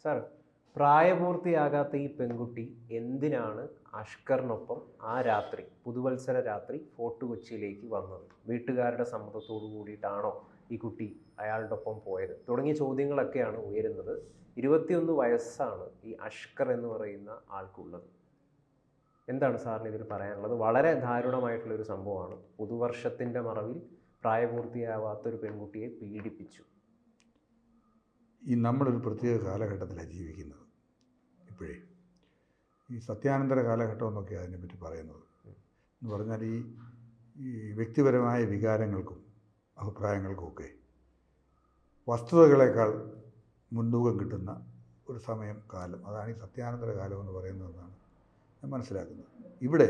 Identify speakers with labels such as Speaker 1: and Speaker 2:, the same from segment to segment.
Speaker 1: Sir, പ്രായപൂർത്തിയാകാത്ത ഈ പെൺകുട്ടി എന്തിനാണ് അഷ്കറിനൊപ്പം ആ രാത്രി, പുതുവത്സര രാത്രി, ഫോർട്ട് കൊച്ചിയിലേക്ക് വന്നത്? വീട്ടുകാരുടെ സമ്മതത്തോടു കൂടിയിട്ടാണോ ഈ കുട്ടി അയാളുടെ ഒപ്പം പോയത് തുടങ്ങിയ ചോദ്യങ്ങളൊക്കെയാണ് ഉയരുന്നത്. 21 വയസ്സാണ് ഈ അഷ്കർ എന്ന് പറയുന്ന ആൾക്കുള്ളത്. എന്താണ് സാറിന് ഇതിൽ പറയാനുള്ളത്? വളരെ ദാരുണമായിട്ടുള്ളൊരു സംഭവമാണ്. പുതുവർഷത്തിൻ്റെ മറവിൽ പ്രായപൂർത്തിയാവാത്തൊരു പെൺകുട്ടിയെ പീഡിപ്പിച്ചു.
Speaker 2: നമ്മളൊരു പ്രത്യേക കാലഘട്ടത്തിലാണ് ജീവിക്കുന്നത്. ഇപ്പോഴേ ഈ സത്യാനന്തര കാലഘട്ടം എന്നൊക്കെയാണ് അതിനെപ്പറ്റി പറയുന്നത്. എന്ന് പറഞ്ഞാൽ ഈ വ്യക്തിപരമായ വികാരങ്ങൾക്കും അഭിപ്രായങ്ങൾക്കുമൊക്കെ വസ്തുതകളേക്കാൾ മുൻതൂക്കം കിട്ടുന്ന ഒരു സമയം, കാലം, അതാണ് ഈ സത്യാനന്തര കാലം എന്ന് പറയുന്നതെന്നാണ് ഞാൻ മനസ്സിലാക്കുന്നത്. ഇവിടെ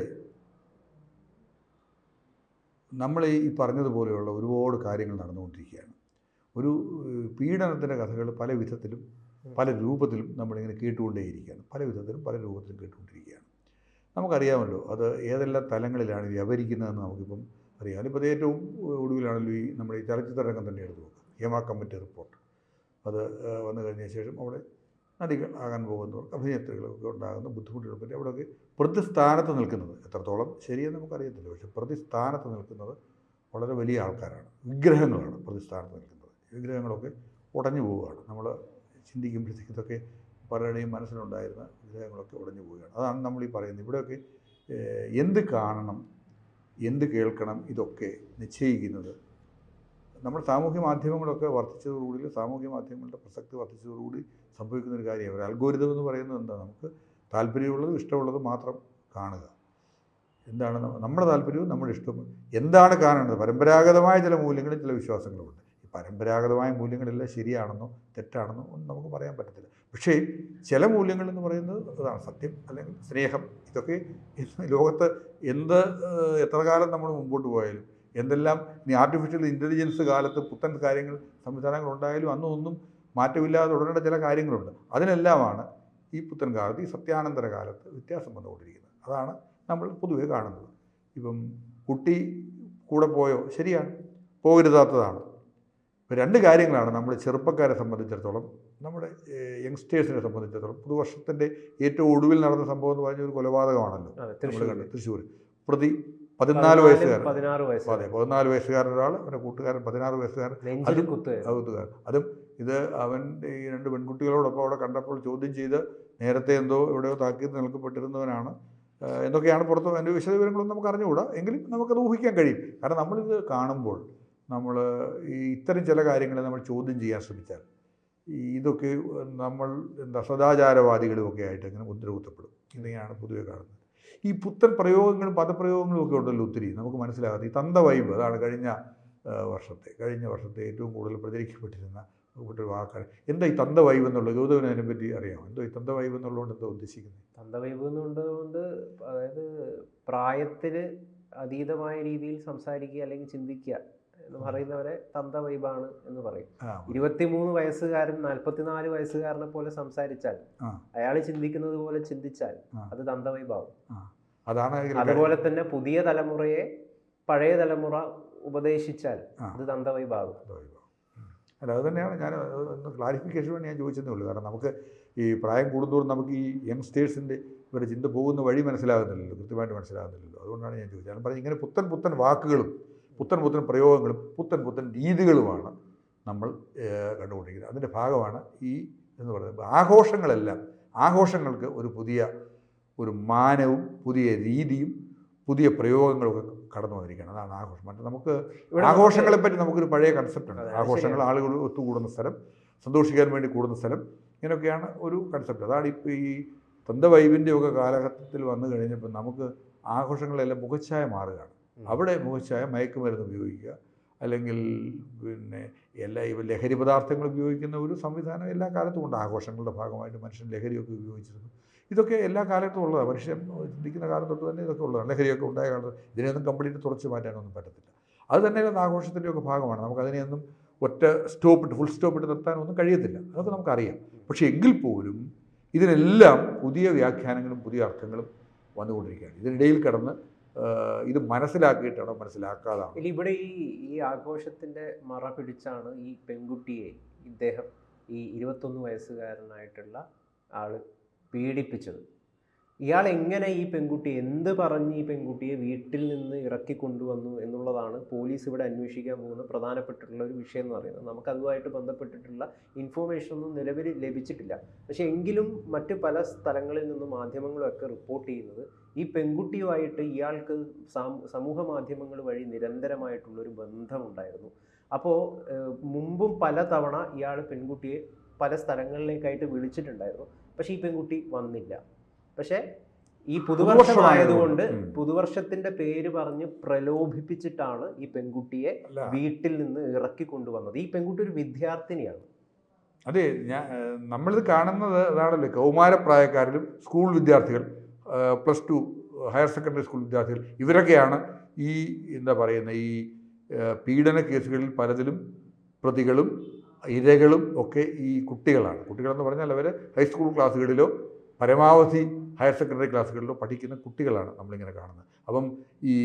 Speaker 2: നമ്മൾ ഈ പറഞ്ഞതുപോലെയുള്ള ഒരുപാട് കാര്യങ്ങൾ നടന്നുകൊണ്ടിരിക്കുകയാണ്. ഒരു പീഡനത്തിൻ്റെ കഥകൾ പല വിധത്തിലും പല രൂപത്തിലും നമ്മളിങ്ങനെ കേട്ടുകൊണ്ടേയിരിക്കുകയാണ്. പല വിധത്തിലും പല രൂപത്തിലും കേട്ടുകൊണ്ടിരിക്കുകയാണ്. നമുക്കറിയാമല്ലോ അത് ഏതെല്ലാം തലങ്ങളിലാണ് വ്യാപരിക്കുന്നതെന്ന് നമുക്കിപ്പം അറിയാം. അതിപ്പോൾ ഏറ്റവും ഒടുവിലാണല്ലോ ഈ നമ്മുടെ ഈ ചലച്ചിത്ര രംഗം തന്നെ എടുത്തു നോക്കുക. ഹേമ കമ്മിറ്റി റിപ്പോർട്ട് അത് വന്നു കഴിഞ്ഞ ശേഷം അവിടെ നടികൾ ആകാൻ പോകുന്നവർക്ക്, അഭിനേത്രികളൊക്കെ ഉണ്ടാകുന്ന ബുദ്ധിമുട്ടുകളെ പറ്റി അവിടെയൊക്കെ പ്രതിസ്ഥാനത്ത് നിൽക്കുന്നത്, എത്രത്തോളം ശരിയെന്ന് നമുക്കറിയത്തില്ല, പക്ഷേ പ്രതിസ്ഥാനത്ത് നിൽക്കുന്നത് വളരെ വലിയ ആൾക്കാരാണ്, വിഗ്രഹങ്ങളാണ് പ്രതിസ്ഥാനത്ത് നിൽക്കുന്നത്. വിഗ്രഹങ്ങളൊക്കെ ഉടഞ്ഞു പോവുകയാണ്. നമ്മൾ ചിന്തിക്കുമ്പോഴത്തേക്ക് ഇതൊക്കെ പലരുടെയും മനസ്സിലുണ്ടായിരുന്ന വിഗ്രഹങ്ങളൊക്കെ ഉടഞ്ഞു പോവുകയാണ്. അതാണ് നമ്മൾ ഈ പറയുന്നത്. ഇവിടെയൊക്കെ എന്ത് കാണണം, എന്ത് കേൾക്കണം, ഇതൊക്കെ നിശ്ചയിക്കുന്നത് നമ്മൾ സാമൂഹ്യ മാധ്യമങ്ങളൊക്കെ വർദ്ധിച്ചതോടുകൂടി, സാമൂഹ്യ മാധ്യമങ്ങളുടെ പ്രസക്തി വർദ്ധിച്ചതോടുകൂടി സംഭവിക്കുന്നൊരു കാര്യമാണ്. ഒരു അൽഗോരിതം എന്ന് പറയുന്നത് എന്താ? നമുക്ക് താല്പര്യമുള്ളതും ഇഷ്ടമുള്ളതും മാത്രം കാണുക. എന്താണ് നമ്മുടെ താല്പര്യവും നമ്മുടെ ഇഷ്ടവും എന്താണ് കാണേണ്ടത്? പരമ്പരാഗതമായ ചില മൂല്യങ്ങളും ചില വിശ്വാസങ്ങളുമുണ്ട്. ഈ പരമ്പരാഗതമായ മൂല്യങ്ങളെല്ലാം ശരിയാണെന്നോ തെറ്റാണെന്നോ ഒന്നും നമുക്ക് പറയാൻ പറ്റത്തില്ല. പക്ഷേ ചില മൂല്യങ്ങൾ എന്ന് പറയുന്നത് അതാണ് സത്യം, അല്ലെങ്കിൽ സ്നേഹം. ഇതൊക്കെ ലോകത്ത് എത്ര കാലം നമ്മൾ മുമ്പോട്ട് പോയാലും, എന്തെല്ലാം ഇനി ആർട്ടിഫിഷ്യൽ ഇൻ്റലിജൻസ് കാലത്ത് പുത്തൻ കാര്യങ്ങൾ സംവിധാനങ്ങൾ ഉണ്ടായാലും അന്നൊന്നും മാറ്റമില്ലാതെ തുടരേണ്ട ചില കാര്യങ്ങളുണ്ട്. അതിനെല്ലാമാണ് ഈ പുത്തൻ കാലത്ത്, ഈ സത്യാനന്തര കാലത്ത് വ്യത്യാസം വന്നുകൊണ്ടിരിക്കുന്നത്. അതാണ് നമ്മൾ പൊതുവെ കാണുന്നത്. ഇപ്പം കുട്ടി കൂടെ പോയോ, ശരിയാണ്, പോകരുതാത്തതാണ്. ഇപ്പോൾ രണ്ട് കാര്യങ്ങളാണ് നമ്മൾ ചെറുപ്പക്കാരെ സംബന്ധിച്ചിടത്തോളം, നമ്മുടെ യങ്സ്റ്റേഴ്സിനെ സംബന്ധിച്ചിടത്തോളം. പുതുവർഷത്തിൻ്റെ ഏറ്റവും ഒടുവിൽ നടന്ന സംഭവം എന്ന് പറഞ്ഞ ഒരു കൊലപാതകമാണല്ലോ നമ്മൾ കണ്ടത്. തൃശ്ശൂർ പ്രതി 14 വയസ്സുകാരൻ, അതെ 14 വയസ്സുകാരൻ ഒരാൾ, അവൻ്റെ കൂട്ടുകാരൻ 16 വയസ്സുകാരൻ, അതും ഇത് അവൻ്റെ ഈ 2 പെൺകുട്ടികളോടൊപ്പം അവിടെ കണ്ടപ്പോൾ ചോദ്യം ചെയ്ത് നേരത്തെ എവിടെയോ താക്കീത് നൽകപ്പെട്ടിരുന്നവനാണ് എന്തൊക്കെയാണ് പുറത്ത്. അതിൻ്റെ വിശദവിവരങ്ങളൊന്നും നമുക്ക് അറിഞ്ഞുകൂടാ, എങ്കിലും നമുക്കത് ഊഹിക്കാൻ കഴിയും. കാരണം നമ്മളിത് കാണുമ്പോൾ നമ്മൾ ഈ ഇത്തരം ചില കാര്യങ്ങളെ നമ്മൾ ചോദ്യം ചെയ്യാൻ ശ്രമിച്ചാൽ ഇതൊക്കെ നമ്മൾ സദാചാരവാദികളുമൊക്കെ ആയിട്ട് ഇങ്ങനെ മുദ്രകുത്തപ്പെടും. ഇങ്ങനെയാണ് പൊതുവെ കാണുന്നത്. ഈ പുത്തൻ പ്രയോഗങ്ങളും പദപ്രയോഗങ്ങളും ഒക്കെ ഉണ്ടല്ലോ ഒത്തിരി നമുക്ക് മനസ്സിലാകാതെ. ഈ തന്ത വൈബ്, അതാണ് കഴിഞ്ഞ വർഷത്തെ ഏറ്റവും കൂടുതൽ പ്രചരിക്കപ്പെട്ടിരുന്ന ഒരു വാക്കാണ്. എന്താ ഈ തന്ത വൈബ് എന്നുള്ളത്? ഗൗതമന് അതിനെപ്പറ്റി അറിയാമോ? എന്തോ ഈ തന്ത വൈബ് എന്നുള്ളതുകൊണ്ട് എന്താ ഉദ്ദേശിക്കുന്നത്?
Speaker 1: തന്ത വൈബ് എന്നുള്ളതുകൊണ്ട് അതായത് പ്രായത്തിന് അതീതമായ രീതിയിൽ സംസാരിക്കുക അല്ലെങ്കിൽ ചിന്തിക്കുക എന്ന് പറയുന്നവരെ തന്ത വൈബാണ് എന്ന് പറയും. 23 വയസ്സുകാരൻ 44 വയസ്സുകാരനെ പോലെ സംസാരിച്ചാൽ, അയാൾ ചിന്തിക്കുന്നത് പോലെ ചിന്തിച്ചാൽ അത് തന്ത വൈബാവും. അതുപോലെ തന്നെ പുതിയ തലമുറയെ പഴയ തലമുറ ഉപദേശിച്ചാൽ അത് തന്ത വൈബാകും.
Speaker 2: അല്ല, അത് തന്നെയാണ് ഞാൻ ഒന്ന് ക്ലാരിഫിക്കേഷൻ വേണ്ടി ഞാൻ ചോദിച്ചതേ ഉള്ളൂ. കാരണം നമുക്ക് ഈ പ്രായം കൂടുന്തോറും നമുക്ക് ഈ യങ്സ്റ്റേഴ്സിൻ്റെ ഇവരുടെ ചിന്ത പോകുന്ന വഴി മനസ്സിലാകുന്നില്ലല്ലോ, കൃത്യമായിട്ട് മനസ്സിലാകുന്നില്ലല്ലോ. അതുകൊണ്ടാണ് ഞാൻ ചോദിച്ചത്. ഞാൻ പറഞ്ഞത് ഇങ്ങനെ പുത്തൻ വാക്കുകളും പുത്തൻ പ്രയോഗങ്ങളും പുത്തൻ രീതികളുമാണ് നമ്മൾ കണ്ടുകൊണ്ടിരിക്കുന്നത്. അതിൻ്റെ ഭാഗമാണ് ഈ എന്ന് പറയുന്നത്. ആഘോഷങ്ങൾക്ക് ഒരു മാനവും പുതിയ രീതിയും പുതിയ പ്രയോഗങ്ങളൊക്കെ കടന്നു വന്നിരിക്കുകയാണ്. അതാണ് ആഘോഷം. മറ്റേ നമുക്ക് ആഘോഷങ്ങളെപ്പറ്റി നമുക്കൊരു പഴയ കൺസെപ്റ്റ് ഉണ്ട്. ആഘോഷങ്ങൾ ആളുകൾ ഒത്തുകൂടുന്ന സ്ഥലം, സന്തോഷിക്കാൻ വേണ്ടി കൂടുന്ന സ്ഥലം, ഇങ്ങനെയൊക്കെയാണ് ഒരു കൺസെപ്റ്റ്. അതാണ് ഇപ്പോൾ ഈ തന്ത വൈബിൻ്റെ ഒക്കെ കാലഘട്ടത്തിൽ വന്നു കഴിഞ്ഞപ്പോൾ നമുക്ക് ആഘോഷങ്ങളെല്ലാം മുഖച്ഛായ മാറുകയാണ്. അവിടെ മുഖച്ഛായ മയക്കുമരുന്ന് ഉപയോഗിക്കുക, അല്ലെങ്കിൽ ഇവ ലഹരി പദാർത്ഥങ്ങൾ ഉപയോഗിക്കുന്ന ഒരു സംവിധാനം എല്ലാ കാലത്തും ഉണ്ട്. ആഘോഷങ്ങളുടെ ഭാഗമായിട്ട് മനുഷ്യൻ ലഹരിയൊക്കെ ഉപയോഗിച്ചിരുന്നു. ഇതൊക്കെ എല്ലാ കാലത്തും ഉള്ളതാണ്. മനുഷ്യൻ ചിന്തിക്കുന്ന കാലം തൊട്ട് തന്നെ ഇതൊക്കെ ഉള്ളതാണ്. ലഹരിയൊക്കെ ഉണ്ടായ കാലത്ത് ഇതിനെയൊന്നും കംപ്ലീറ്റ് തുടച്ചു മാറ്റാനൊന്നും പറ്റത്തില്ല. അത് തന്നെയാണ് ആഘോഷത്തിൻ്റെയൊക്കെ ഭാഗമാണ്. നമുക്കതിനെയൊന്നും ഫുൾ സ്റ്റോപ്പ് ഇട്ട് നിർത്താനൊന്നും കഴിയത്തില്ല. അതൊക്കെ നമുക്കറിയാം. പക്ഷേ എങ്കിൽ പോലും ഇതിനെല്ലാം പുതിയ വ്യാഖ്യാനങ്ങളും പുതിയ അർത്ഥങ്ങളും വന്നുകൊണ്ടിരിക്കുകയാണ്. ഇതിനിടയിൽ കടന്ന് ഇത് മനസ്സിലാക്കിയിട്ടാണോ മനസ്സിലാക്കാതാണ്.
Speaker 1: ഇവിടെ ഈ ആഘോഷത്തിൻ്റെ മറ പിടിച്ചാണ് ഈ പെൺകുട്ടിയെ ഇദ്ദേഹം ഈ 21 വയസ്സുകാരനായിട്ടുള്ള ആള് പീഡിപ്പിച്ചത്. ഇയാൾ എങ്ങനെ ഈ പെൺകുട്ടി എന്ത് പറഞ്ഞ് ഈ പെൺകുട്ടിയെ വീട്ടിൽ നിന്ന് ഇറക്കി കൊണ്ടുവന്നു എന്നുള്ളതാണ് പോലീസ് ഇവിടെ അന്വേഷിക്കാൻ പോകുന്ന പ്രധാനപ്പെട്ടിട്ടുള്ള ഒരു വിഷയം എന്ന് പറയുന്നത്. നമുക്ക് അതുമായിട്ട് ബന്ധപ്പെട്ടിട്ടുള്ള ഇൻഫോർമേഷൻ ഒന്നും നിലവിൽ ലഭിച്ചിട്ടില്ല. പക്ഷേ എങ്കിലും മറ്റ് പല സ്ഥലങ്ങളിൽ നിന്നും മാധ്യമങ്ങളൊക്കെ റിപ്പോർട്ട് ചെയ്യുന്നത് ഈ പെൺകുട്ടിയുമായിട്ട് ഇയാൾക്ക് സമൂഹ മാധ്യമങ്ങൾ വഴി നിരന്തരമായിട്ടുള്ളൊരു ബന്ധമുണ്ടായിരുന്നു. അപ്പോൾ മുമ്പും പല തവണ ഇയാൾ പെൺകുട്ടിയെ പല സ്ഥലങ്ങളിലേക്കായിട്ട് വിളിച്ചിട്ടുണ്ടായിരുന്നു. പക്ഷേ ഈ പെൺകുട്ടി വന്നില്ല. പക്ഷേ ഈ പുതുവർഷമായതുകൊണ്ട് പുതുവർഷത്തിന്റെ പേര് പറഞ്ഞ് പ്രലോഭിപ്പിച്ചിട്ടാണ് ഈ പെൺകുട്ടിയെ വീട്ടിൽ നിന്ന് ഇറക്കി കൊണ്ടുവന്നത്. ഈ പെൺകുട്ടി ഒരു വിദ്യാർത്ഥിനിയാണ്.
Speaker 2: അതെ, നമ്മളിത് കാണുന്നത് അതാണല്ലോ, കൗമാരപ്രായക്കാരിലും സ്കൂൾ വിദ്യാർത്ഥികൾ, +2 ഹയർ സെക്കൻഡറി സ്കൂൾ വിദ്യാർത്ഥികൾ, ഇവരൊക്കെയാണ് ഈ എന്താ പറയുന്ന ഈ പീഡന കേസുകളിൽ പലതിലും പ്രതികളും ഇരകളും ഒക്കെ ഈ കുട്ടികളാണ്. കുട്ടികളെന്ന് പറഞ്ഞാൽ അവർ ഹൈസ്കൂൾ ക്ലാസ്സുകളിലോ പരമാവധി ഹയർ സെക്കൻഡറി ക്ലാസ്സുകളിലോ പഠിക്കുന്ന കുട്ടികളാണ് നമ്മളിങ്ങനെ കാണുന്നത്. അപ്പം ഈ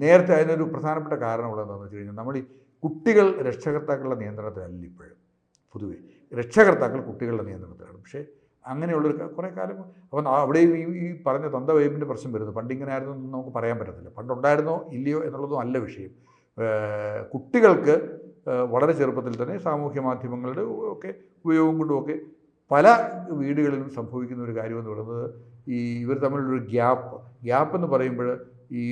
Speaker 2: നേരത്തെ അതിനൊരു പ്രധാനപ്പെട്ട കാരണമുള്ളതെന്ന് വെച്ച് കഴിഞ്ഞാൽ, നമ്മൾ ഈ കുട്ടികൾ രക്ഷകർത്താക്കളുടെ നിയന്ത്രണത്തിലല്ല ഇപ്പോഴും. പൊതുവെ രക്ഷകർത്താക്കൾ കുട്ടികളുടെ നിയന്ത്രണത്തിലാണ്. പക്ഷേ അങ്ങനെയുള്ളൊരു കുറേ കാലം അപ്പം അവിടെയും ഈ പറഞ്ഞ തന്തവൈബിൻ്റെ പ്രശ്നം വരുന്നത്. പണ്ടിങ്ങനെ ആയിരുന്നു എന്ന് നമുക്ക് പറയാൻ പറ്റത്തില്ല. പണ്ടുണ്ടായിരുന്നോ ഇല്ലയോ എന്നുള്ളതും അല്ല വിഷയം. കുട്ടികൾക്ക് വളരെ ചെറുപ്പത്തിൽ തന്നെ സാമൂഹ്യ മാധ്യമങ്ങളുടെ ഒക്കെ ഉപയോഗം കൊണ്ടുമൊക്കെ പല വീടുകളിലും സംഭവിക്കുന്ന ഒരു കാര്യമെന്ന് പറയുന്നത് ഈ ഇവർ തമ്മിലുള്ളൊരു ഗ്യാപ്പ് എന്ന് പറയുമ്പോൾ ഈ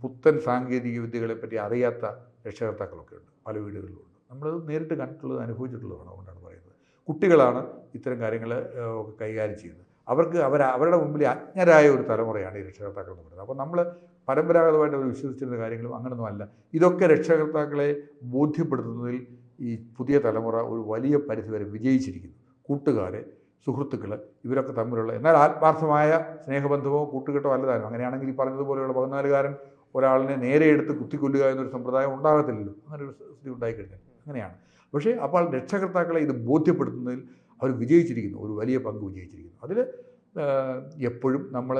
Speaker 2: പുത്തൻ സാങ്കേതിക വിദ്യകളെപ്പറ്റി അറിയാത്ത രക്ഷകർത്താക്കളൊക്കെ ഉണ്ട്, പല വീടുകളിലുണ്ട്. നമ്മളത് നേരിട്ട് കണ്ടിട്ടുള്ളത് അനുഭവിച്ചിട്ടുള്ളതാണ്. അതുകൊണ്ടാണ് പറയുന്നത് കുട്ടികളാണ് ഇത്തരം കാര്യങ്ങൾ ഒക്കെ കൈകാര്യം ചെയ്യുന്നത്. അവരുടെ മുമ്പിൽ അജ്ഞരായ ഒരു തലമുറയാണ് ഈ രക്ഷകർത്താക്കൾ എന്ന് പറയുന്നത്. അപ്പോൾ നമ്മൾ പരമ്പരാഗതമായിട്ട് അവർ വിശ്വസിച്ചിരുന്ന കാര്യങ്ങളും അങ്ങനെയൊന്നും അല്ല. ഇതൊക്കെ രക്ഷകർത്താക്കളെ ബോധ്യപ്പെടുത്തുന്നതിൽ ഈ പുതിയ തലമുറ ഒരു വലിയ പരിധിവരെ വിജയിച്ചിരിക്കുന്നു. കൂട്ടുകാരെ, സുഹൃത്തുക്കൾ, ഇവരൊക്കെ തമ്മിലുള്ള എന്നാൽ ആത്മാർത്ഥമായ സ്നേഹബന്ധമോ കൂട്ടുകെട്ടോ അല്ലതാനും. അങ്ങനെയാണെങ്കിൽ ഈ പറഞ്ഞതുപോലെയുള്ള 14കാരൻ ഒരാളിനെ നേരെ എടുത്ത് കുത്തിക്കൊല്ലുക എന്നൊരു സമ്പ്രദായം ഉണ്ടാകത്തില്ലല്ലോ. അങ്ങനെ ഒരു സ്ഥിതി ഉണ്ടായിക്കഴിഞ്ഞാൽ അങ്ങനെയാണ്. പക്ഷേ അപ്പോൾ രക്ഷകർത്താക്കളെ ഇത് ബോധ്യപ്പെടുത്തുന്നതിൽ അവർ വിജയിച്ചിരിക്കുന്നു, ഒരു വലിയ പങ്ക് വിജയിച്ചിരിക്കുന്നു. അതിൽ എപ്പോഴും നമ്മൾ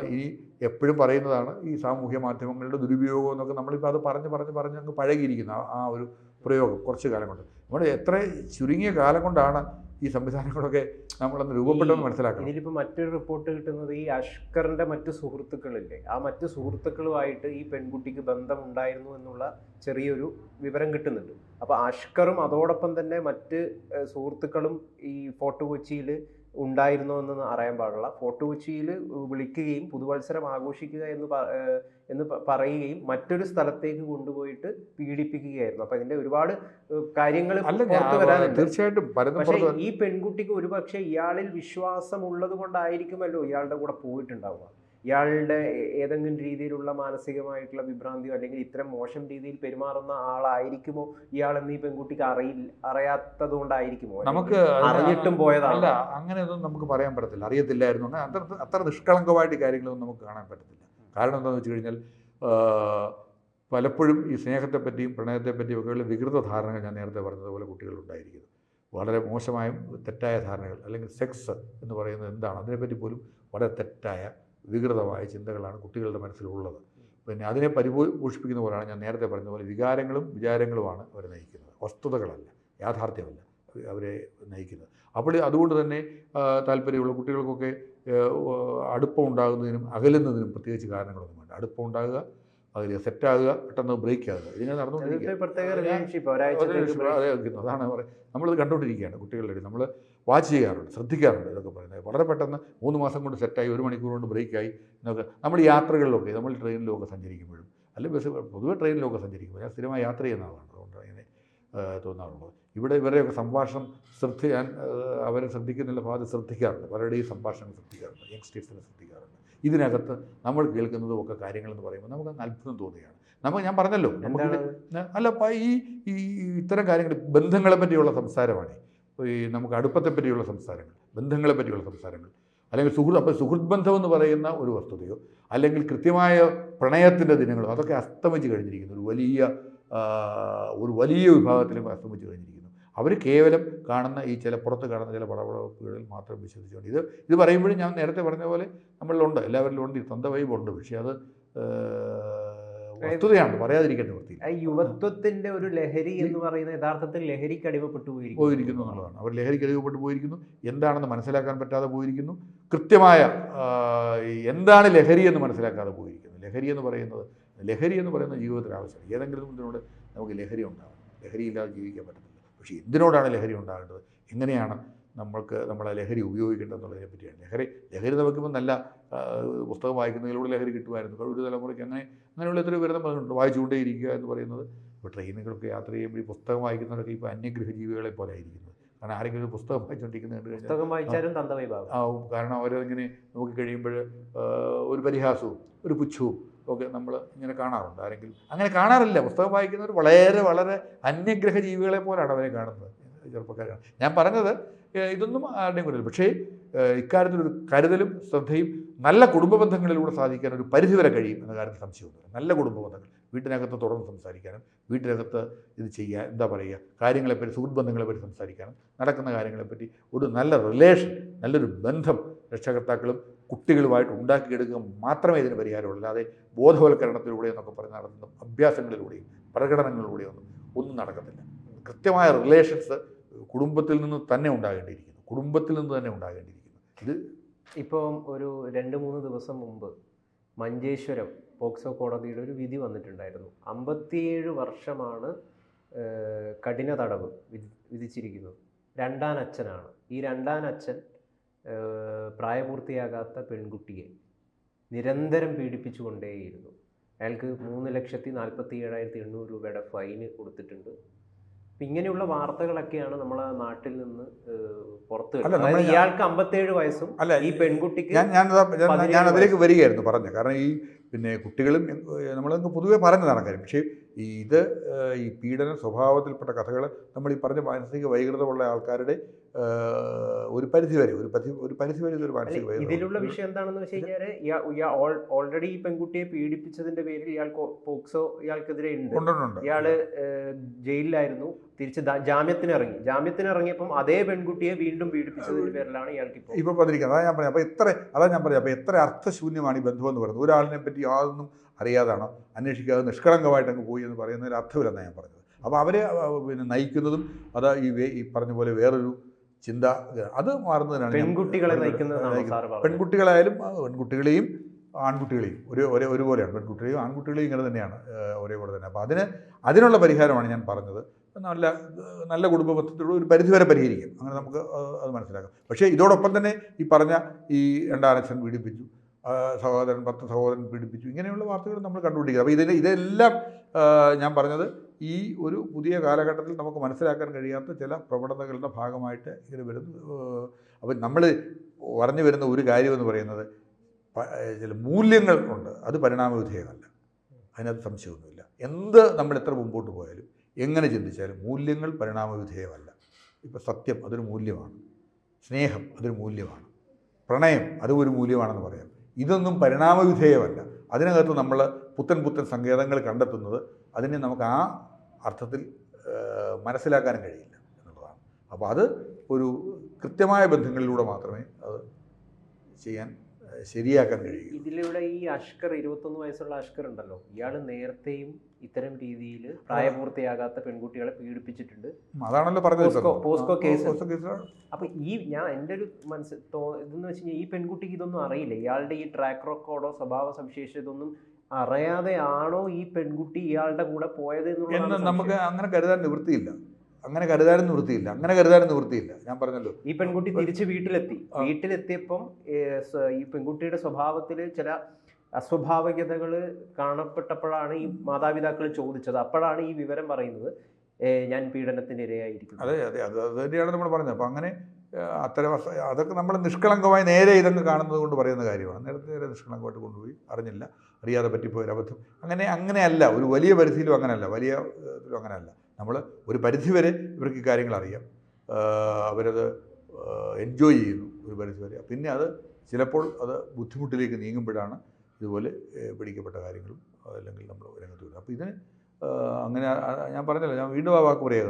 Speaker 2: എപ്പോഴും പറയുന്നതാണ് ഈ സാമൂഹ്യ മാധ്യമങ്ങളുടെ ദുരുപയോഗം എന്നൊക്കെ. നമ്മളിപ്പോൾ അത് പറഞ്ഞ് അങ്ങ് പഴകിയിരിക്കുന്നു ആ ഒരു പ്രയോഗം കുറച്ച് കാലം കൊണ്ട്. നമ്മുടെ എത്ര ചുരുങ്ങിയ കാലം കൊണ്ടാണ് ഈ സംവിധാനങ്ങളൊക്കെ നമ്മളന്ന് രൂപപ്പെട്ടെന്ന് മനസ്സിലാക്കണം.
Speaker 1: ഇതിലിപ്പോൾ മറ്റൊരു റിപ്പോർട്ട് കിട്ടുന്നത് ഈ അഷ്കറിൻ്റെ മറ്റു സുഹൃത്തുക്കളില്ലേ, ആ മറ്റു സുഹൃത്തുക്കളുമായിട്ട് ഈ പെൺകുട്ടിക്ക് ബന്ധമുണ്ടായിരുന്നു എന്നുള്ള ചെറിയൊരു വിവരം കിട്ടുന്നുണ്ട്. അപ്പോൾ അഷ്കറും അതോടൊപ്പം തന്നെ മറ്റ് സുഹൃത്തുക്കളും ഈ ഫോർട്ട് കൊച്ചിയിൽ ഉണ്ടായിരുന്നോ എന്ന് അറിയാൻ പാടില്ല. ഫോർട്ട് കൊച്ചിയിൽ വിളിക്കുകയും പുതുവത്സരം ആഘോഷിക്കുക എന്ന് പറയുകയും മറ്റൊരു സ്ഥലത്തേക്ക് കൊണ്ടുപോയിട്ട് പീഡിപ്പിക്കുകയായിരുന്നു. അപ്പം ഇതിൻ്റെ ഒരുപാട് കാര്യങ്ങൾ പുറത്തു വരാനുണ്ട്.
Speaker 2: തീർച്ചയായിട്ടും.
Speaker 1: പക്ഷേ ഈ പെൺകുട്ടിക്ക് ഒരുപക്ഷെ ഇയാളിൽ വിശ്വാസമുള്ളത് കൊണ്ടായിരിക്കുമല്ലോ ഇയാളുടെ കൂടെ പോയിട്ടുണ്ടാവുക. ഇയാളുടെ ഏതെങ്കിലും രീതിയിലുള്ള മാനസികമായിട്ടുള്ള വിഭ്രാന്തിയോ അല്ലെങ്കിൽ ഇത്തരം മോശം രീതിയിൽ പെരുമാറുന്ന ആളായിരിക്കുമോ ഇയാളെന്ന് ഈ പെൺകുട്ടിക്ക് അറിയാത്തത് കൊണ്ടായിരിക്കുമോ,
Speaker 2: നമുക്ക്
Speaker 1: അറിഞ്ഞിട്ടും പോയതല്ല.
Speaker 2: അങ്ങനെയൊന്നും നമുക്ക് പറയാൻ പറ്റത്തില്ല. അറിയത്തില്ലായിരുന്നു, അങ്ങനെ അത്ര നിഷ്കളങ്കമായിട്ട് കാര്യങ്ങളൊന്നും നമുക്ക് കാണാൻ പറ്റത്തില്ല. കാരണം എന്താണെന്ന് വെച്ച് കഴിഞ്ഞാൽ പലപ്പോഴും ഈ സ്നേഹത്തെപ്പറ്റിയും പ്രണയത്തെപ്പറ്റിയും ഒക്കെയുള്ള വികൃത ധാരണകൾ ഞാൻ നേരത്തെ പറഞ്ഞതുപോലെ കുട്ടികളുണ്ടായിരിക്കുന്നു. വളരെ മോശമായും തെറ്റായ ധാരണകൾ, അല്ലെങ്കിൽ സെക്സ് എന്ന് പറയുന്നത് എന്താണ് അതിനെപ്പറ്റി പോലും വളരെ തെറ്റായ വികൃതമായ ചിന്തകളാണ് കുട്ടികളുടെ മനസ്സിലുള്ളത്. പിന്നെ അതിനെ പരിപോഷിപ്പിക്കുന്ന പോലെയാണ് ഞാൻ നേരത്തെ പറഞ്ഞതുപോലെ വികാരങ്ങളും വിചാരങ്ങളുമാണ് അവരെ നയിക്കുന്നത്, വസ്തുതകളല്ല, യാഥാർത്ഥ്യമല്ല അവരെ നയിക്കുന്നത്. അപ്പോൾ അതുകൊണ്ട് തന്നെ താല്പര്യമുള്ള കുട്ടികൾക്കൊക്കെ അടുപ്പം ഉണ്ടാകുന്നതിനും അകലുന്നതിനും പ്രത്യേകിച്ച് കാരണങ്ങളൊന്നും വേണ്ട. അടുപ്പം ഉണ്ടാകുക, അതിൽ സെറ്റാകുക, പെട്ടെന്ന് ബ്രേക്ക് ആകുക, ഇതിങ്ങനെ നടന്നുകൊണ്ടിരിക്കുക. അതാണ് നമ്മളിത് കണ്ടുകൊണ്ടിരിക്കുകയാണ് കുട്ടികളുടെ ഇടയിൽ. നമ്മൾ വാച്ച് ചെയ്യാറുണ്ട്, ശ്രദ്ധിക്കാറുണ്ട്. ഇതൊക്കെ പറയുന്നത് വളരെ പെട്ടെന്ന് 3 മാസം കൊണ്ട് സെറ്റായി, 1 മണിക്കൂർ കൊണ്ട് ബ്രേക്കായി എന്നൊക്കെ. നമ്മൾ യാത്രകളിലൊക്കെ, നമ്മൾ ട്രെയിനിലൊക്കെ സഞ്ചരിക്കുമ്പോഴും അല്ലെങ്കിൽ പൊതുവെ ട്രെയിനിലൊക്കെ സഞ്ചരിക്കുമ്പോൾ ഞാൻ സ്ഥിരമായി യാത്ര ചെയ്യുന്ന ആളാണ്, അതുകൊണ്ടാണ് ഇങ്ങനെ തോന്നാറുള്ളത്. ഇവിടെ ഇവരെയൊക്കെ സംഭാഷണം ഞാൻ അവരെ ശ്രദ്ധിക്കുന്നില്ല ഭാഗത്ത് ശ്രദ്ധിക്കാറുണ്ട്, പലരുടെയും സംഭാഷണം ശ്രദ്ധിക്കാറുണ്ട്, യങ്സ്റ്റേഴ്സിനെ ശ്രദ്ധിക്കാറുണ്ട്. ഇതിനകത്ത് നമ്മൾ കേൾക്കുന്നതും ഒക്കെ കാര്യങ്ങളെന്ന് പറയുമ്പോൾ നമുക്ക് അത്ഭുതം തോന്നുകയാണ്. ഞാൻ പറഞ്ഞല്ലോ, നമുക്ക് അല്ല ഈ ഇത്തരം കാര്യങ്ങൾ ബന്ധങ്ങളെ പറ്റിയുള്ള സംസാരമാണ്. ഈ നമുക്ക് അടുപ്പത്തെ പറ്റിയുള്ള സംസാരങ്ങൾ, ബന്ധങ്ങളെ പറ്റിയുള്ള സംസാരങ്ങൾ, അല്ലെങ്കിൽ സുഹൃത്ത് ബന്ധം എന്ന് പറയുന്ന ഒരു വസ്തുതയോ അല്ലെങ്കിൽ കൃത്യമായ പ്രണയത്തിൻ്റെ ദിനങ്ങളോ അതൊക്കെ അസ്തമിച്ച് കഴിഞ്ഞിരിക്കുന്നു. ഒരു വലിയ വിഭാഗത്തിലും അസ്തമിച്ച് കഴിഞ്ഞിരിക്കുന്നു. അവർ കേവലം കാണുന്ന ഈ പുറത്ത് കാണുന്ന ചില പടപടപ്പുകളിൽ മാത്രം വിശ്വസിച്ചുകൊണ്ട് ഇത് പറയുമ്പോഴും ഞാൻ നേരത്തെ പറഞ്ഞ പോലെ നമ്മളിലുണ്ട്, എല്ലാവരിലും ഉണ്ട്, തന്ത വൈബുണ്ട്. പക്ഷേ അത് വസ്തുതയാണ്, പറയാതിരിക്കാൻ നിവൃത്തിയില്ല.
Speaker 1: യുവത്വത്തിന്റെ ഒരു ലഹരി എന്ന് പറയുന്ന യഥാർത്ഥത്തിൽ ലഹരിക്ക് അടിമപ്പെട്ടു
Speaker 2: പോയിരിക്കുന്നു എന്നുള്ളതാണ്. അവർ ലഹരിക്ക് അടിമപ്പെട്ട് പോയിരിക്കുന്നു, എന്താണെന്ന് മനസ്സിലാക്കാൻ പറ്റാതെ പോയിരിക്കുന്നു, കൃത്യമായ എന്താണ് ലഹരി എന്ന് മനസ്സിലാക്കാതെ പോയിരിക്കുന്നു. ലഹരി എന്ന് പറയുന്നത് ജീവിതത്തിന് ആവശ്യമാണ്. ഏതെങ്കിലും ഇതിനോട് നമുക്ക് ലഹരി ഉണ്ടാകും, ലഹരിയില്ലാതെ ജീവിക്കാൻ പറ്റത്തില്ല. പക്ഷേ എന്തിനോടാണ് ലഹരി ഉണ്ടാകേണ്ടത്, എങ്ങനെയാണ് നമ്മളെ ലഹരി ഉപയോഗിക്കേണ്ടതെന്നുള്ളതിനെ പറ്റിയാണ്. ലഹരി നമുക്കിപ്പോൾ നല്ല പുസ്തകം വായിക്കുന്നതിലൂടെ ലഹരി കിട്ടുമായിരുന്നു. ഒരു തലമുറയ്ക്ക് അങ്ങനെയുള്ള എത്രയോ പേര് നമ്മൾ വായിച്ചുകൊണ്ടേയിരിക്കുക എന്ന് പറയുന്നത്. ഇപ്പോൾ ട്രെയിനുകളൊക്കെ യാത്ര ചെയ്യുമ്പോൾ ഈ പുസ്തകം വായിക്കുന്നവരൊക്കെ ഇപ്പോൾ അന്യഗ്രഹ ജീവികളെ പോലെ ആയിരിക്കുന്നത്. കാരണം ആരെങ്കിലും ഒരു പുസ്തകം വായിച്ചുകൊണ്ടിരിക്കുന്നത് കണ്ടു കഴിഞ്ഞാൽ ആവും. കാരണം അവരതിങ്ങനെ നോക്കി കഴിയുമ്പോൾ ഒരു പരിഹാസവും ഒരു പുച്ഛവും ഒക്കെ നമ്മൾ ഇങ്ങനെ കാണാറുണ്ട്. ആരെങ്കിലും അങ്ങനെ കാണാറില്ല. പുസ്തകം വായിക്കുന്നവർ വളരെ വളരെ അന്യഗ്രഹ ജീവികളെ പോലാണ് അവരെ കാണുന്നത്, ചെറുപ്പക്കാരാണ്. ഞാൻ പറഞ്ഞത് ഇതൊന്നും ആരുടെയും കൂടെ. പക്ഷേ ഇക്കാര്യത്തിലൊരു കരുതലും ശ്രദ്ധയും നല്ല കുടുംബ ബന്ധങ്ങളിലൂടെ സാധിക്കാൻ ഒരു പരിധിവരെ കഴിയും എന്ന കാര്യത്തിൽ സംശയമൊന്നുമില്ല. നല്ല കുടുംബ ബന്ധങ്ങൾ, വീട്ടിനകത്ത് തുറന്ന് സംസാരിക്കാനും വീട്ടിനകത്ത് ഇത് ചെയ്യാൻ കാര്യങ്ങളെപ്പറ്റി, സുഹൃത്ത് ബന്ധങ്ങളെപ്പറ്റി സംസാരിക്കാനും നടക്കുന്ന കാര്യങ്ങളെപ്പറ്റി ഒരു നല്ല റിലേഷൻ, നല്ലൊരു ബന്ധം രക്ഷകർത്താക്കളും കുട്ടികളുമായിട്ട് ഉണ്ടാക്കിയെടുക്കുക മാത്രമേ ഇതിന് പരിഹാരമുള്ളൂ. അല്ലാതെ ബോധവൽക്കരണത്തിലൂടെ എന്നൊക്കെ പറഞ്ഞ് നടത്തുന്ന അഭ്യാസങ്ങളിലൂടെയും പ്രകടനങ്ങളിലൂടെയും ഒന്നും നടക്കത്തില്ല. കൃത്യമായ റിലേഷൻസ് കുടുംബത്തിൽ നിന്ന് തന്നെ ഉണ്ടാകേണ്ടിയിരിക്കുന്നു. ഇത്
Speaker 1: ഇപ്പോൾ ഒരു 2-3 ദിവസം മുമ്പ് മഞ്ചേശ്വരം പോക്സോ കോടതിയുടെ ഒരു വിധി വന്നിട്ടുണ്ടായിരുന്നു. 57 വർഷമാണ് കഠിന തടവ് വിധിച്ചിരിക്കുന്നത്. രണ്ടാനച്ഛനാണ്. ഈ രണ്ടാനച്ഛൻ പ്രായപൂർത്തിയാകാത്ത പെൺകുട്ടിയെ നിരന്തരം പീഡിപ്പിച്ചുകൊണ്ടേയിരുന്നു. അയാൾക്ക് 3,47,800 രൂപയുടെ ഫൈന് കൊടുത്തിട്ടുണ്ട്. ഇങ്ങനെയുള്ള വാർത്തകളൊക്കെയാണ് നമ്മളെ നാട്ടിൽ നിന്ന് പുറത്തു വരുന്നത്. ഇയാൾക്ക് 57 വയസ്സും ഈ പെൺകുട്ടിക്ക്
Speaker 2: ഞാൻ അതിലേക്ക് വരികയായിരുന്നു പറഞ്ഞു. കാരണം കുട്ടികളും നമ്മളങ്ങ് പൊതുവെ പറഞ്ഞതാണ് കാര്യം. പക്ഷേ ഈ പീഡന സ്വഭാവത്തിൽപ്പെട്ട കഥകൾ നമ്മൾ ഈ പറഞ്ഞ മാനസിക വൈകൃതമുള്ള ആൾക്കാരുടെ ഒരു പരിധിവരെ ഇതൊരു മാനസിക വൈകൃതം.
Speaker 1: ഇതിലുള്ള വിഷയം എന്താണെന്ന് വെച്ച് കഴിഞ്ഞാൽ ഓൾറെഡി ഈ പെൺകുട്ടിയെ പീഡിപ്പിച്ചതിന്റെ പേരിൽ ഇയാൾക്കെതിരെ ഉണ്ട്. ഇയാള് ജയിലിലായിരുന്നു, തിരിച്ച് ജാമ്യത്തിനിറങ്ങിയപ്പം അതേ പെൺകുട്ടിയെ വീണ്ടും പീഡിപ്പിച്ചതിന്റെ പേരിലാണ് ഇയാൾക്ക്
Speaker 2: ഇപ്പോൾ വന്നിരിക്കുന്നത്. അതാ ഞാൻ പറഞ്ഞത്. അപ്പോൾ എത്ര അർത്ഥശൂന്യമാണ് ഈ ബന്ധം എന്ന് പറയുന്നത്. ഒരാളിനെ പറ്റി യാതൊന്നും അറിയാതാണോ, അന്വേഷിക്കാതെ നിഷ്കളങ്കമായിട്ട് അങ്ങ് പോയി എന്ന് പറയുന്നതിൽ അർത്ഥമില്ലെന്നാണ് ഞാൻ പറഞ്ഞത്. അപ്പോൾ അവരെ നയിക്കുന്നതും അത് ഈ പറഞ്ഞ പോലെ വേറൊരു ചിന്ത അത് മാറുന്നതിനാണ്.
Speaker 1: പെൺകുട്ടികളെ
Speaker 2: പെൺകുട്ടികളായാലും പെൺകുട്ടികളെയും ആൺകുട്ടികളെയും ഒരുപോലെയാണ്. പെൺകുട്ടികളെയും ആൺകുട്ടികളെയും ഇങ്ങനെ തന്നെയാണ്, ഒരേപോലെ തന്നെ. അപ്പോൾ അതിനുള്ള പരിഹാരമാണ് ഞാൻ പറഞ്ഞത്. നല്ല കുടുംബ ബന്ധത്തിലൂടെ ഒരു പരിധിവരെ പരിഹരിക്കും. അങ്ങനെ നമുക്ക് അത് മനസ്സിലാക്കാം. പക്ഷേ ഇതോടൊപ്പം തന്നെ ഈ പറഞ്ഞ ഈ രണ്ടാനച്ഛൻ പീഡിപ്പിച്ചു, 10 സഹോദരൻ പീഡിപ്പിച്ചു, ഇങ്ങനെയുള്ള വാർത്തകൾ നമ്മൾ കണ്ടുപിടിക്കുക. അപ്പോൾ ഇതെല്ലാം ഞാൻ പറഞ്ഞത് ഈ ഒരു പുതിയ കാലഘട്ടത്തിൽ നമുക്ക് മനസ്സിലാക്കാൻ കഴിയാത്ത ചില പ്രവണതകളുടെ ഭാഗമായിട്ട് ഇങ്ങനെ വരുന്നു. അപ്പം നമ്മൾ പറഞ്ഞു വരുന്ന ഒരു കാര്യമെന്ന് പറയുന്നത് ചില മൂല്യങ്ങൾ ഉണ്ട്, അത് പരിണാമവിധേയമല്ല, അതിനകത്ത് സംശയമൊന്നുമില്ല. നമ്മൾ എത്ര മുമ്പോട്ട് പോയാലും എങ്ങനെ ചിന്തിച്ചാലും മൂല്യങ്ങൾ പരിണാമവിധേയമല്ല. ഇപ്പോൾ സത്യം അതൊരു മൂല്യമാണ്, സ്നേഹം അതൊരു മൂല്യമാണ്, പ്രണയം അതും ഒരു മൂല്യമാണെന്ന് പറയാം. ഇതൊന്നും പരിണാമവിധേയമല്ല. അതിനകത്ത് നമ്മൾ പുത്തൻ സങ്കേതങ്ങൾ കണ്ടെത്തുന്നത് അതിനെ നമുക്ക് ആ അർത്ഥത്തിൽ മനസ്സിലാക്കാനും കഴിയില്ല എന്നുള്ളതാണ്. അപ്പോൾ അത് ഒരു കൃത്യമായ ബന്ധങ്ങളിലൂടെ മാത്രമേ അത് ശരിയാക്കാൻ കഴിയും.
Speaker 1: ഇതിലൂടെ ഈ അഷ്കർ 21 വയസ്സുള്ള അഷ്കർ ഉണ്ടല്ലോ, ഇയാൾ നേരത്തെയും ഇത്തരം രീതിയിൽ പ്രായപൂർത്തിയാകാത്ത പെൺകുട്ടികളെ പീഡിപ്പിച്ചിട്ടുണ്ട്.
Speaker 2: അതാണല്ലോ പറഞ്ഞത്,
Speaker 1: പോസ്കോ കേസ്. അപ്പൊ എൻ്റെ ഒരു ഇതെന്ന് വെച്ച് കഴിഞ്ഞാൽ ഈ പെൺകുട്ടിക്ക് ഇതൊന്നും അറിയില്ല. ഇയാളുടെ ഈ ട്രാക്ക് റെക്കോർഡോ സ്വഭാവ സവിശേഷത ഇതൊന്നും അറിയാതെയാണോ ഈ പെൺകുട്ടി ഇയാളുടെ കൂടെ പോയത്
Speaker 2: എന്ന് നമുക്ക് അങ്ങനെ കരുതാൻ നിവൃത്തിയില്ല. ഞാൻ പറഞ്ഞല്ലോ.
Speaker 1: ഈ പെൺകുട്ടി തിരിച്ച് വീട്ടിലെത്തിയപ്പം ഈ പെൺകുട്ടിയുടെ സ്വഭാവത്തിൽ ചില അസ്വാഭാവികതകൾ കാണപ്പെട്ടപ്പോഴാണ് ഈ മാതാപിതാക്കൾ ചോദിച്ചത്. അപ്പോഴാണ് ഈ വിവരം പറയുന്നത്, ഞാൻ പീഡനത്തിന് ഇരയായിരിക്കുന്നു.
Speaker 2: അതെ അത് തന്നെയാണ് നമ്മൾ പറഞ്ഞത്. അപ്പം അങ്ങനെ അതൊക്കെ നമ്മൾ നിഷ്കളങ്കമായി നേരെ ഇതങ്ങ് കാണുന്നത് കൊണ്ട് പറയുന്ന കാര്യമാണ്. നേരെ നിഷ്കളങ്കമായിട്ട് കൊണ്ടുപോയി അറിയാതെ പറ്റിപ്പോയൊരബദ്ധം അങ്ങനെയല്ല. ഒരു വലിയ പരിധിയിലും അങ്ങനെയല്ല. നമ്മൾ ഒരു പരിധിവരെ ഇവർക്ക് കാര്യങ്ങൾ അറിയാം, അവരത് എൻജോയ് ചെയ്യുന്നു ഒരു പരിധിവരെ. പിന്നെ അത് ചിലപ്പോൾ അത് ബുദ്ധിമുട്ടിലേക്ക് നീങ്ങുമ്പോഴാണ് ഇതുപോലെ പിടിക്കപ്പെട്ട കാര്യങ്ങളും അല്ലെങ്കിൽ നമ്മൾ രംഗത്ത് വരുന്നത്. അപ്പോൾ ഇതിന് അങ്ങനെ ഞാൻ പറഞ്ഞല്ലോ, ഞാൻ വീണ്ടും ആ വാക്ക് പറയുക,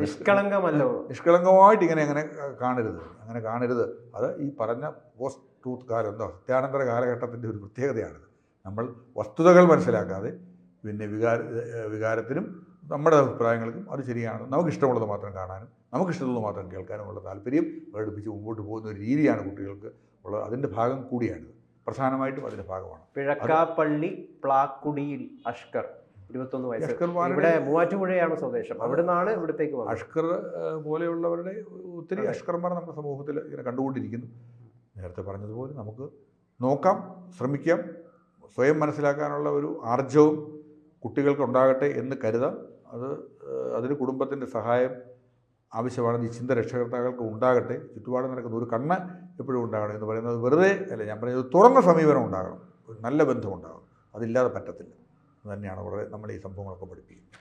Speaker 2: നിഷ്കളങ്കമായിട്ട് അങ്ങനെ കാണരുത്. അത് ഈ പറഞ്ഞ പോസ്റ്റ് ട്രൂത്ത് കാലം, സത്യാനന്തര കാലഘട്ടത്തിൻ്റെ ഒരു പ്രത്യേകതയാണിത്. നമ്മൾ വസ്തുതകൾ മനസ്സിലാക്കാതെ പിന്നെ വികാരത്തിനും നമ്മുടെ അഭിപ്രായങ്ങൾക്കും അത് ശരിയാണ്. നമുക്കിഷ്ടമുള്ളത് മാത്രം കാണാനും നമുക്കിഷ്ടമുള്ളത് മാത്രം കേൾക്കാനുമുള്ള താല്പര്യം പ്രകടിപ്പിച്ച് മുമ്പോട്ട് പോകുന്ന ഒരു രീതിയാണ് കുട്ടികൾക്ക് ഉള്ളത്. അതിൻ്റെ ഭാഗം കൂടിയാണ്, പ്രധാനമായിട്ടും അതിൻ്റെ ഭാഗമാണ്.
Speaker 1: പിഴക്കാപ്പള്ളി പ്ലാക്കുടിയിൽ അഷ്കർ 21 വയസ്സ്, ഇവിടെ മൂവാറ്റുപുഴയാണ് സ്വദേശം. അവിടെ നിന്നാണ് ഇവിടത്തേക്ക് വന്നത്.
Speaker 2: അഷ്കർ പോലെയുള്ളവരുടെ ഒത്തിരി അഷ്കർമാർ നമ്മുടെ സമൂഹത്തിൽ ഇങ്ങനെ കണ്ടുകൊണ്ടിരിക്കുന്നു. നേരത്തെ പറഞ്ഞതുപോലെ നമുക്ക് നോക്കാം, ശ്രമിക്കാം, സ്വയം മനസ്സിലാക്കാനുള്ള ഒരു ആർജവം കുട്ടികൾക്കുണ്ടാകട്ടെ എന്ന് കരുതാം. അതിന് കുടുംബത്തിൻ്റെ സഹായം ആവശ്യമാണ്. ഈ ചിന്ത രക്ഷകർത്താക്കൾക്ക് ഉണ്ടാകട്ടെ. ചുറ്റുപാട് നടക്കുന്ന ഒരു കണ്ണ് എപ്പോഴും ഉണ്ടാകണം എന്ന് പറയുന്നത് വെറുതെ അല്ല, ഞാൻ പറയുന്നത് തുറന്ന സമീപനം ഉണ്ടാകണം, ഒരു നല്ല ബന്ധം ഉണ്ടാകണം. അതില്ലാതെ പറ്റത്തില്ല. അത് തന്നെയാണ് വളരെ നമ്മൾ ഈ സംഭവങ്ങളൊക്കെ പഠിപ്പിക്കുന്നത്.